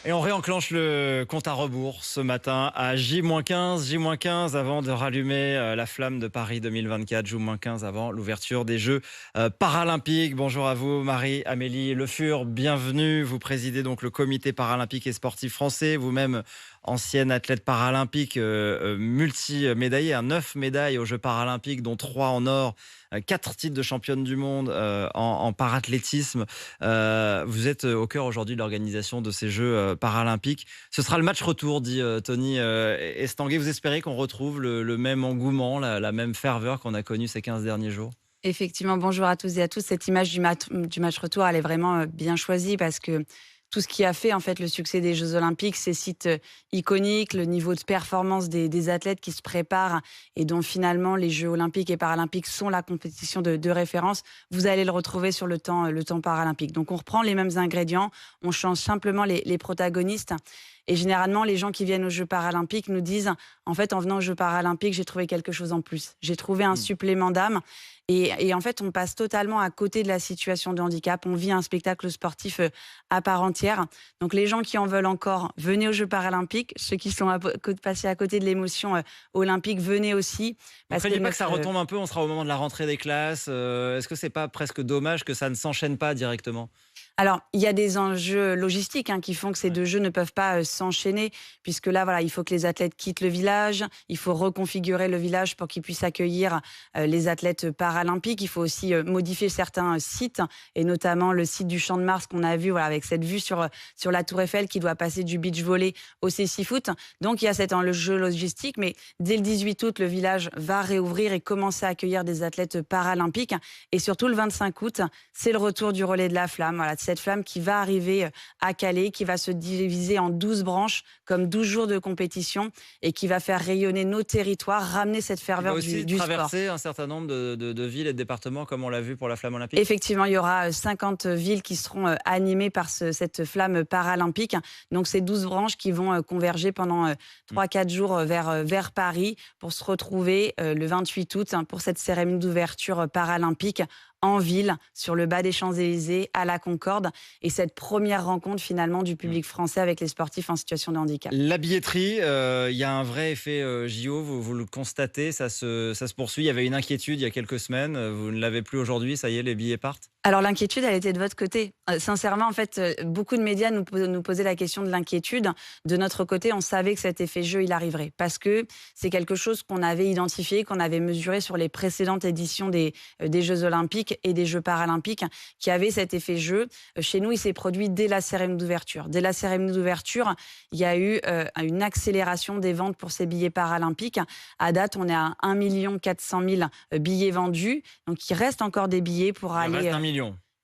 Et on réenclenche le compte à rebours ce matin à J-15, J-15 avant de rallumer la flamme de Paris 2024, J-15 avant l'ouverture des Jeux paralympiques. Bonjour à vous Marie-Amélie Le Fur, bienvenue. Vous présidez donc le comité paralympique et sportif français, vous-même ancienne athlète paralympique multi-médaillée, 9 médailles aux Jeux paralympiques dont 3 en or, 4 titres de championne du monde en parathlétisme. Vous êtes au cœur aujourd'hui de l'organisation de ces Jeux paralympiques. Ce sera le match retour, dit Tony Estanguet. Vous espérez qu'on retrouve le même engouement, la même ferveur qu'on a connue ces 15 derniers jours? Effectivement, bonjour à tous et à tous. Cette image du match retour, elle est vraiment bien choisie parce que tout ce qui a fait en fait le succès des Jeux Olympiques, ces sites iconiques, le niveau de performance des athlètes qui se préparent et dont finalement les Jeux Olympiques et Paralympiques sont la compétition de référence, vous allez le retrouver sur le temps paralympique. Donc on reprend les mêmes ingrédients, on change simplement les protagonistes. Et généralement, les gens qui viennent aux Jeux paralympiques nous disent, en fait, en venant aux Jeux paralympiques, j'ai trouvé quelque chose en plus. J'ai trouvé un supplément d'âme. Et en fait, on passe totalement à côté de la situation de handicap. On vit un spectacle sportif à part entière. Donc, les gens qui en veulent encore, venez aux Jeux paralympiques. Ceux qui sont passés à côté de l'émotion olympique, venez aussi. Vous ne Parce craignez que pas que ça retombe un peu? On sera au moment de la rentrée des classes. Est-ce que c'est pas presque dommage que ça ne s'enchaîne pas directement? Alors, il y a des enjeux logistiques qui font que ces Ouais. 2 jeux ne peuvent pas s'enchaîner, puisque là, voilà, il faut que les athlètes quittent le village, il faut reconfigurer le village pour qu'il puisse accueillir les athlètes paralympiques. Il faut aussi modifier certains sites, et notamment le site du Champ de Mars qu'on a vu, voilà, avec cette vue sur la Tour Eiffel qui doit passer du beach volley au cécifoot. Donc, il y a cet enjeu logistique, mais dès le 18 août, le village va réouvrir et commencer à accueillir des athlètes paralympiques. Et surtout, le 25 août, c'est le retour du relais de la flamme. Voilà, cette flamme qui va arriver à Calais, qui va se diviser en 12 branches, comme 12 jours de compétition, et qui va faire rayonner nos territoires, ramener cette Il va ferveur aussi du sport. traverser un certain nombre de villes et de départements, comme on l'a vu pour la flamme olympique? Effectivement, il y aura 50 villes qui seront animées par cette flamme paralympique. Donc, ces 12 branches qui vont converger pendant 3-4 jours vers Paris pour se retrouver le 28 août pour cette cérémonie d'ouverture paralympique en ville, sur le bas des Champs-Élysées, à la Concorde. Et cette première rencontre finalement du public français avec les sportifs en situation de handicap. La billetterie, il y a un vrai effet JO, vous le constatez, ça se poursuit. Il y avait une inquiétude il y a quelques semaines, vous ne l'avez plus aujourd'hui, ça y est, les billets partent? Alors l'inquiétude, elle était de votre côté. Sincèrement, en fait, beaucoup de médias nous posaient la question de l'inquiétude. De notre côté, on savait que cet effet jeu, il arriverait. Parce que c'est quelque chose qu'on avait identifié, qu'on avait mesuré sur les précédentes éditions des Jeux Olympiques et des Jeux Paralympiques, qui avait cet effet jeu. Chez nous, il s'est produit dès la cérémonie d'ouverture. Dès la cérémonie d'ouverture, il y a eu une accélération des ventes pour ces billets paralympiques. À date, on est à 1 400 000 billets vendus. Donc, il reste encore des billets pour Il reste aller... 1 million.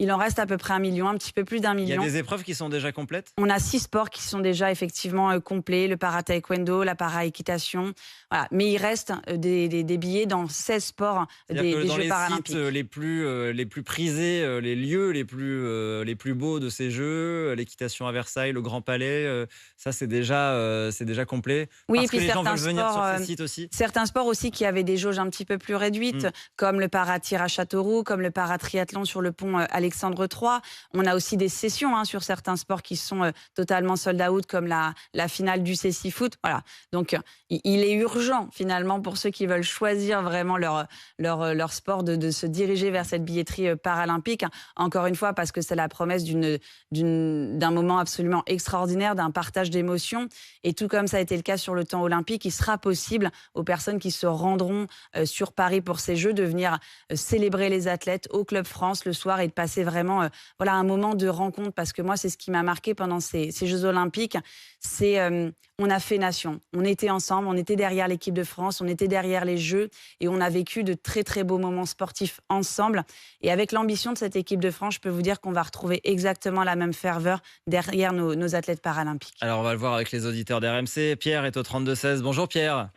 Il en reste à peu près 1 million, un petit peu plus d'1 Il y a million. des épreuves qui sont déjà complètes? On a 6 sports qui sont déjà effectivement complets, le para-taekwondo, la para-équitation. Voilà. Mais il reste des billets dans 16 sports C'est-à-dire que des dans Jeux les sites paralympiques. les plus prisés, les lieux les plus beaux de ces Jeux, l'équitation à Versailles, le Grand Palais, ça c'est déjà complet? Oui, et Parce que puis les gens veulent venir sur ces sites aussi? certains sports aussi qui avaient des jauges un petit peu plus réduites, Mmh. comme le para-tir à Châteauroux, comme le para-triathlon sur le pont Alexandre III. On a aussi des sessions sur certains sports qui sont totalement sold out, comme la finale du cécifoot. Voilà. Donc, il est urgent, finalement, pour ceux qui veulent choisir vraiment leur sport, de se diriger vers cette billetterie paralympique. Encore une fois, parce que c'est la promesse d'un moment absolument extraordinaire, d'un partage d'émotions. Et tout comme ça a été le cas sur le temps olympique, il sera possible aux personnes qui se rendront sur Paris pour ces Jeux de venir célébrer les athlètes au Club France le soir et de passer vraiment voilà, un moment de rencontre. Parce que moi, c'est ce qui m'a marqué pendant ces Jeux Olympiques. C'est on a fait nation. On était ensemble, on était derrière l'équipe de France, on était derrière les Jeux et on a vécu de très, très beaux moments sportifs ensemble. Et avec l'ambition de cette équipe de France, je peux vous dire qu'on va retrouver exactement la même ferveur derrière nos athlètes paralympiques. Alors on va le voir avec les auditeurs d'RMC. Pierre est au 32-16. Bonjour Pierre.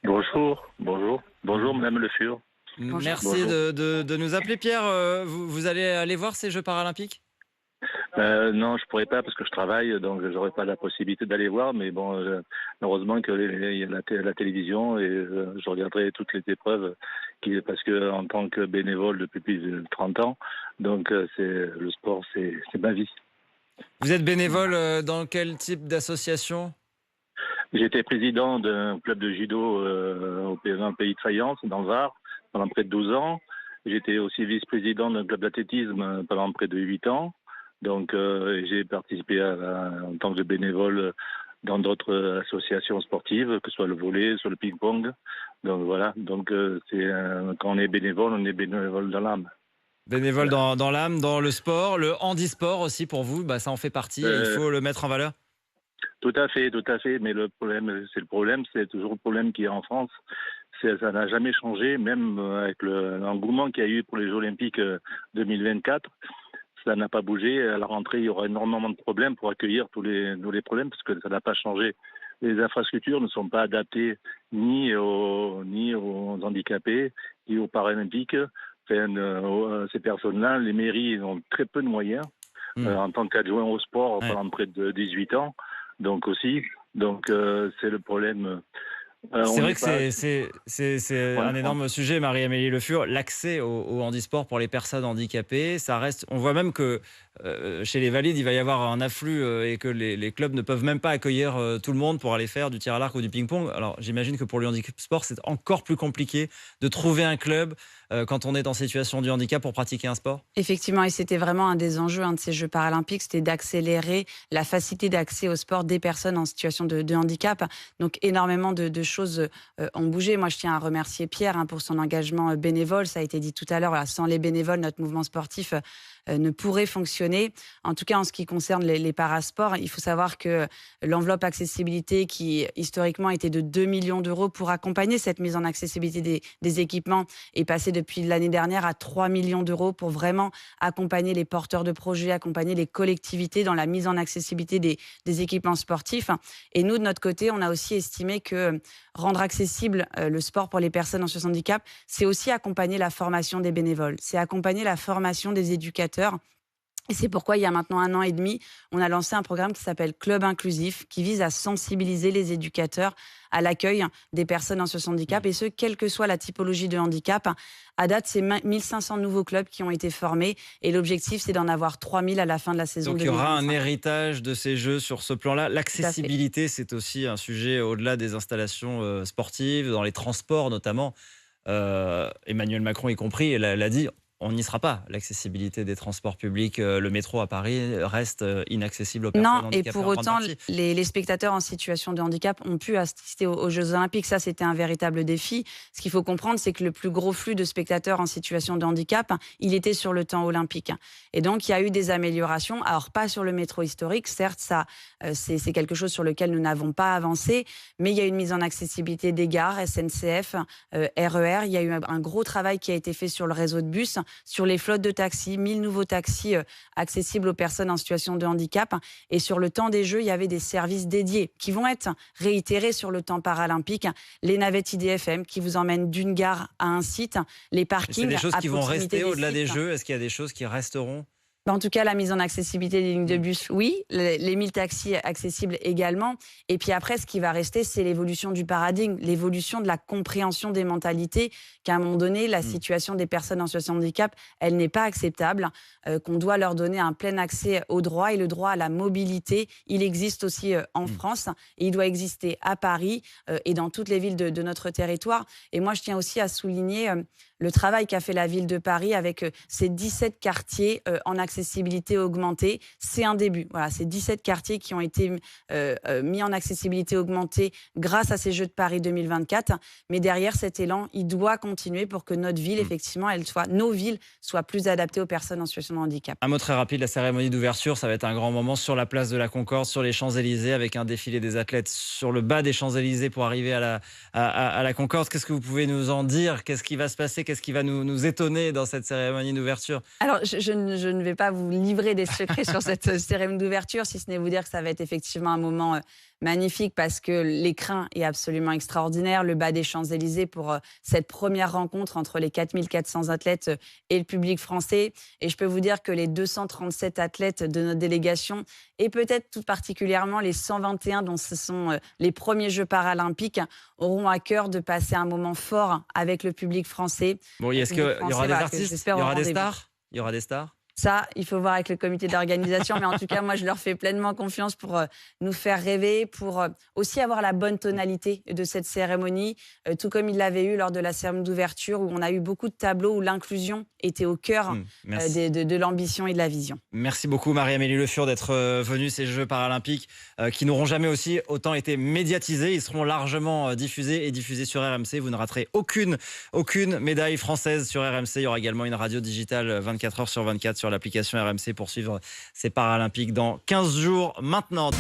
Bonjour, bonjour, bonjour Madame Le Fur. Bonjour. Merci Bonjour. de nous appeler Pierre. Vous allez aller voir ces Jeux paralympiques? Non, je pourrais pas parce que je travaille, donc j'aurais pas la possibilité d'aller voir. Mais bon, heureusement que il y a la télévision et je regarderai toutes les épreuves parce que en tant que bénévole depuis plus de 30 ans, donc c'est le sport, c'est ma vie. Vous êtes bénévole dans quel type d'association? J'étais président d'un club de judo dans le pays de Fayence, dans le Var, pendant près de 12 ans. J'étais aussi vice-président d'un club d'athlétisme pendant près de 8 ans. Donc j'ai participé en tant que bénévole dans d'autres associations sportives, que ce soit le volley, soit le ping-pong. Donc voilà, donc quand on est bénévole dans l'âme. Bénévole dans l'âme, dans le sport, le handisport aussi pour vous, bah, ça en fait partie et il Euh, faut le mettre en valeur. Tout à fait, tout à fait. Mais c'est toujours le problème qu'il y a en France. Ça n'a jamais changé, même avec l'engouement qu'il y a eu pour les Jeux Olympiques 2024. Ça n'a pas bougé. À la rentrée, il y aura énormément de problèmes pour accueillir tous les problèmes parce que ça n'a pas changé. Les infrastructures ne sont pas adaptées ni aux handicapés, ni aux paralympiques. Enfin, ces personnes-là, les mairies ont très peu de moyens. Hmm. En tant qu'adjoint au sport Ouais. pendant près de 18 ans. Donc aussi, c'est le problème. C'est On vrai n'est que pas. c'est un énorme sujet, Marie-Amélie Le Fur, l'accès au handisport pour les personnes handicapées. Ça reste, on voit même que chez les valides, il va y avoir un afflux et que les clubs ne peuvent même pas accueillir tout le monde pour aller faire du tir à l'arc ou du ping-pong. Alors j'imagine que pour le handisport, c'est encore plus compliqué de trouver un club quand on est en situation de handicap pour pratiquer un sport. Effectivement, et c'était vraiment un des enjeux de ces Jeux paralympiques, c'était d'accélérer la facilité d'accès au sport des personnes en situation de handicap. Donc énormément de choses ont bougé. Moi, je tiens à remercier Pierre pour son engagement bénévole. Ça a été dit tout à l'heure, voilà, sans les bénévoles, notre mouvement sportif ne pourrait fonctionner. En tout cas, en ce qui concerne les parasports, il faut savoir que l'enveloppe accessibilité qui historiquement était de 2 millions d'euros pour accompagner cette mise en accessibilité des équipements est passée depuis l'année dernière à 3 millions d'euros pour vraiment accompagner les porteurs de projets, accompagner les collectivités dans la mise en accessibilité des équipements sportifs. Et nous, de notre côté, on a aussi estimé que rendre accessible le sport pour les personnes en situation de handicap, c'est aussi accompagner la formation des bénévoles, c'est accompagner la formation des éducateurs. Et c'est pourquoi, il y a maintenant 1 an et demi, on a lancé un programme qui s'appelle Club Inclusif, qui vise à sensibiliser les éducateurs à l'accueil des personnes en situation de handicap, et ce, quelle que soit la typologie de handicap. À date, c'est 1500 nouveaux clubs qui ont été formés, et l'objectif, c'est d'en avoir 3000 à la fin de la saison Donc il y aura un 2025. héritage de ces Jeux sur ce plan-là. L'accessibilité, c'est aussi un sujet au-delà des installations sportives, dans les transports notamment. Emmanuel Macron y compris, l'a dit, on n'y sera pas. L'accessibilité des transports publics, le métro à Paris reste inaccessible aux personnes Non, et handicapées pour en grande autant, partie. les spectateurs en situation de handicap ont pu assister aux Jeux Olympiques. Ça, c'était un véritable défi. Ce qu'il faut comprendre, c'est que le plus gros flux de spectateurs en situation de handicap, il était sur le temps olympique. Et donc, il y a eu des améliorations. Alors, pas sur le métro historique. Certes, ça, c'est quelque chose sur lequel nous n'avons pas avancé. Mais il y a une mise en accessibilité des gares, SNCF, RER. Il y a eu un gros travail qui a été fait sur le réseau de bus, sur les flottes de taxis, 1000 nouveaux taxis accessibles aux personnes en situation de handicap. Et sur le temps des Jeux, il y avait des services dédiés qui vont être réitérés sur le temps paralympique. Les navettes IDFM qui vous emmènent d'une gare à un site, les C'est parkings des choses à qui vont proximité rester au-delà des sites. Jeux. Est-ce qu'il y a des choses qui resteront? En tout cas, la mise en accessibilité des lignes de bus, oui. Les 1000 taxis accessibles également. Et puis après, ce qui va rester, c'est l'évolution du paradigme, l'évolution de la compréhension des mentalités, qu'à un moment donné, la situation des personnes en situation de handicap, elle n'est pas acceptable, qu'on doit leur donner un plein accès aux droits. Et le droit à la mobilité, il existe aussi en France. Et il doit exister à Paris et dans toutes les villes de notre territoire. Et moi, je tiens aussi à souligner le travail qu'a fait la ville de Paris avec ces 17 quartiers en accessibilité augmentée. C'est un début. Voilà, ces 17 quartiers qui ont été mis en accessibilité augmentée grâce à ces Jeux de Paris 2024. Mais derrière, cet élan, il doit continuer pour que notre ville, effectivement, nos villes soient plus adaptées aux personnes en situation de handicap. Un mot très rapide, la cérémonie d'ouverture, ça va être un grand moment sur la place de la Concorde, sur les Champs-Élysées, avec un défilé des athlètes sur le bas des Champs-Élysées pour arriver à la Concorde. Qu'est-ce que vous pouvez nous en dire? Qu'est-ce qui va se passer? Qu'est-ce qui va nous étonner dans cette cérémonie d'ouverture? Alors, je ne vais pas vous livrer des secrets sur cette cérémonie d'ouverture, si ce n'est vous dire que ça va être effectivement un moment magnifique parce que l'écrin est absolument extraordinaire. Le bas des Champs-Élysées pour cette première rencontre entre les 4400 athlètes et le public français. Et je peux vous dire que les 237 athlètes de notre délégation et peut-être tout particulièrement les 121 dont ce sont les premiers Jeux paralympiques auront à cœur de passer un moment fort avec le public français. Bon, est-ce qu'il y aura des artistes? Il y aura des stars? Il y aura des stars? Ça, il faut voir avec le comité d'organisation. Mais en tout cas, moi, je leur fais pleinement confiance pour nous faire rêver, pour aussi avoir la bonne tonalité de cette cérémonie, tout comme ils l'avaient eu lors de la cérémonie d'ouverture, où on a eu beaucoup de tableaux où l'inclusion était au cœur Merci. de l'ambition et de la vision. Merci beaucoup Marie-Amélie Le Fur d'être venue. Ces Jeux paralympiques qui n'auront jamais aussi autant été médiatisés. Ils seront largement diffusés et diffusés sur RMC. Vous ne raterez aucune médaille française sur RMC. Il y aura également une radio digitale 24 heures sur 24 sur l'application RMC pour suivre ces Paralympiques dans 15 jours maintenant.